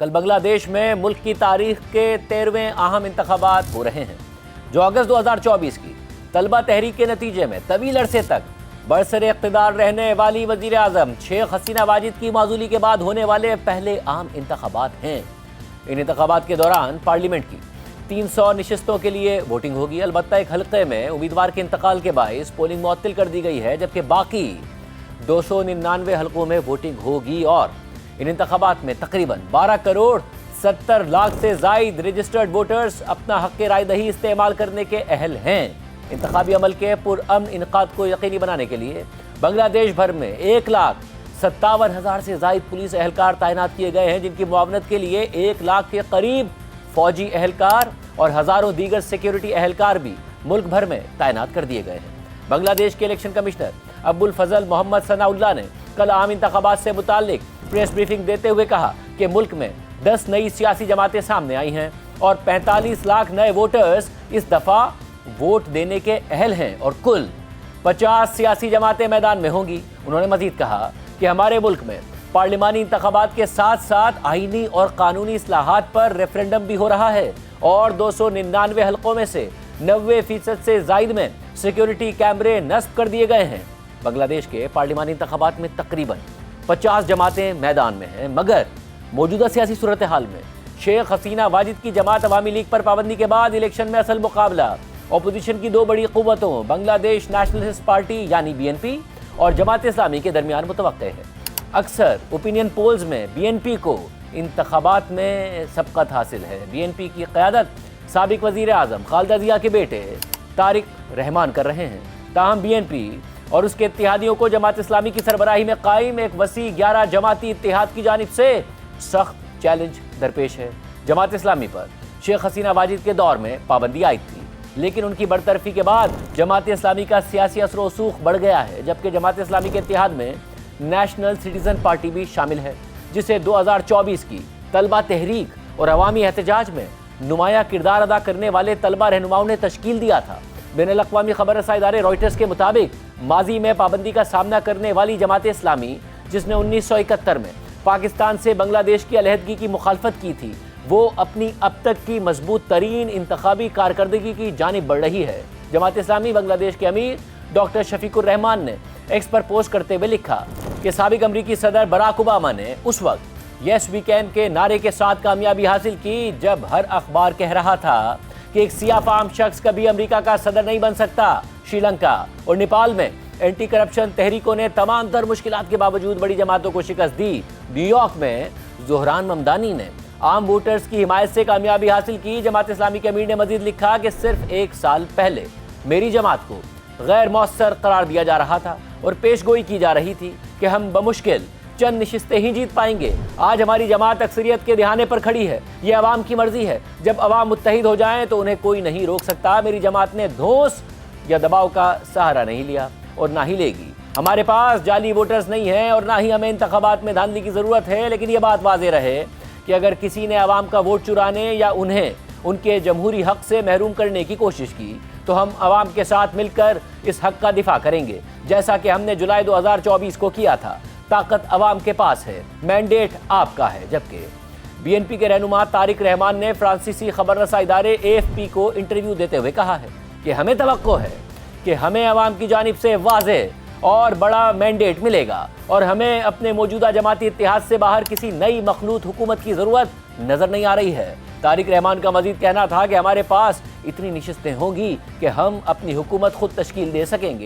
کل بنگلہ دیش میں ملک کی تاریخ کے 13ویں اہم انتخابات ہو رہے ہیں جو اگست 2024 کی طلبہ تحریک کے نتیجے میں طویل عرصے تک برسر اقتدار رہنے والی وزیر اعظم شیخ حسینہ واجد کی معزولی کے بعد ہونے والے پہلے اہم انتخابات ہیں۔ ان انتخابات کے دوران پارلیمنٹ کی 300 نشستوں کے لیے ووٹنگ ہوگی، البتہ ایک حلقے میں امیدوار کے انتقال کے باعث پولنگ معطل کر دی گئی ہے، جبکہ باقی 299 حلقوں میں ووٹنگ ہوگی اور ان انتخابات میں تقریباً 12 کروڑ 70 لاکھ سے زائد رجسٹرڈ ووٹرز اپنا حق رائے دہی استعمال کرنے کے اہل ہیں۔ انتخابی عمل کے پرامن انعقاد کو یقینی بنانے کے لیے بنگلہ دیش بھر میں 1,57,000 سے زائد پولیس اہلکار تعینات کیے گئے ہیں، جن کی معاونت کے لیے 1 لاکھ کے قریب فوجی اہلکار اور ہزاروں دیگر سیکیورٹی اہلکار بھی ملک بھر میں تعینات کر دیے گئے ہیں۔ بنگلہ دیش کے الیکشن کمشنر ابو الفضل محمد ثناء اللہ نے کل عام انتخابات سے متعلق پریس بریفنگ دیتے ہوئے کہا کہ ملک میں 10 نئی سیاسی جماعتیں سامنے آئی ہیں اور 45 لاکھ نئے ووٹرز اس دفعہ ووٹ دینے کے اہل ہیں اور کل 50 سیاسی جماعتیں میدان میں ہوں گی۔ انہوں نے مزید کہا کہ ہمارے ملک میں پارلیمانی انتخابات کے ساتھ ساتھ آئینی اور قانونی اصلاحات پر ریفرنڈم بھی ہو رہا ہے اور 299 حلقوں میں سے 90% سے زائد میں سیکیورٹی کیمرے نصب کر دیے گئے ہیں۔ بنگلہ دیش کے پارلیمانی انتخابات میں تقریباً 50 جماعتیں میدان میں ہیں، مگر موجودہ سیاسی صورتحال میں شیخ حسینہ واجد کی جماعت عوامی لیگ پر پابندی کے بعد الیکشن میں اصل مقابلہ اپوزیشن کی 2 بڑی قوتوں بنگلہ دیش نیشنلسٹ پارٹی یعنی BNP اور جماعت اسلامی کے درمیان متوقع ہے۔ اکثر اوپینین پولز میں BNP کو انتخابات میں سبقت حاصل ہے۔ BNP کی قیادت سابق وزیر اعظم خالدہ ضیاء کے بیٹے طارق رحمان کر رہے ہیں، تاہم BNP اور اس کے اتحادیوں کو جماعت اسلامی کی سربراہی میں قائم ایک وسیع 11 جماعتی اتحاد کی جانب سے سخت چیلنج درپیش ہے۔ جماعت اسلامی پر شیخ حسینہ واجد کے دور میں پابندی عائد تھی، لیکن ان کی برطرفی کے بعد جماعت اسلامی کا سیاسی اثر و رسوخ بڑھ گیا ہے، جبکہ جماعت اسلامی کے اتحاد میں نیشنل سٹیزن پارٹی بھی شامل ہے، جسے 2024 کی طلبہ تحریک اور عوامی احتجاج میں نمایاں کردار ادا کرنے والے طلبہ رہنماؤں نے تشکیل دیا تھا۔ بین الاقوامی خبر رساں ادارے رائٹرز کے مطابق ماضی میں پابندی کا سامنا کرنے والی جماعت اسلامی، جس نے 1971 میں پاکستان سے بنگلہ دیش کی علیحدگی کی مخالفت کی تھی، وہ اپنی اب تک کی مضبوط ترین انتخابی کارکردگی کی جانب بڑھ رہی ہے۔ جماعت اسلامی بنگلہ دیش کے امیر ڈاکٹر شفیق الرحمان نے ایکس پر پوسٹ کرتے ہوئے لکھا کہ سابق امریکی صدر براک اوباما نے اس وقت یس وی کین کے نعرے کے ساتھ کامیابی حاصل کی جب ہر اخبار کہہ رہا تھا کہ ایک سیاہ فام شخص کبھی امریکہ کا صدر نہیں بن سکتا۔ شری لنکا اور نیپال میں اینٹی کرپشن تحریکوں نے تمام تر مشکلات کے باوجود بڑی جماعتوں کو شکست دی۔ نیو یارک میں زہران ممدانی نے عام ووٹرز کی حمایت سے کامیابی حاصل کی۔ جماعت اسلامی کے امیر نے مزید لکھا کہ صرف 1 سال پہلے میری جماعت کو غیر مؤثر قرار دیا جا رہا تھا اور پیش گوئی کی جا رہی تھی کہ ہم بمشکل چند نشستیں ہی جیت پائیں گے۔ آج ہماری جماعت اکثریت کے دہانے پر کھڑی ہے، یہ عوام کی مرضی ہے۔ جب عوام متحد ہو جائیں تو انہیں کوئی نہیں روک سکتا۔ میری جماعت نے دھوس یا دباؤ کا سہارا نہیں لیا اور نہ ہی لے گی۔ ہمارے پاس جعلی ووٹرز نہیں ہیں اور نہ ہی ہمیں انتخابات میں دھاندلی کی ضرورت ہے، لیکن یہ بات واضح رہے کہ اگر کسی نے عوام کا ووٹ چرانے یا انہیں ان کے جمہوری حق سے محروم کرنے کی کوشش کی تو ہم عوام کے ساتھ مل کر اس حق کا دفاع کریں گے، جیسا کہ ہم نے جولائی 2024 کو کیا تھا۔ طاقت عوام کے پاس ہے، مینڈیٹ آپ کا ہے۔ جبکہ BNP کے رہنما طارق رحمان نے فرانسیسی خبر رساں ادارے AFP کو انٹرویو دیتے ہوئے کہا ہے کہ ہمیں توقع ہے کہ ہمیں عوام کی جانب سے واضح اور بڑا مینڈیٹ ملے گا اور ہمیں اپنے موجودہ جماعتی اتحاد سے باہر کسی نئی مخلوط حکومت کی ضرورت نظر نہیں آ رہی ہے۔ طارق رحمان کا مزید کہنا تھا کہ ہمارے پاس اتنی نشستیں ہوں گی کہ ہم اپنی حکومت خود تشکیل دے سکیں گے۔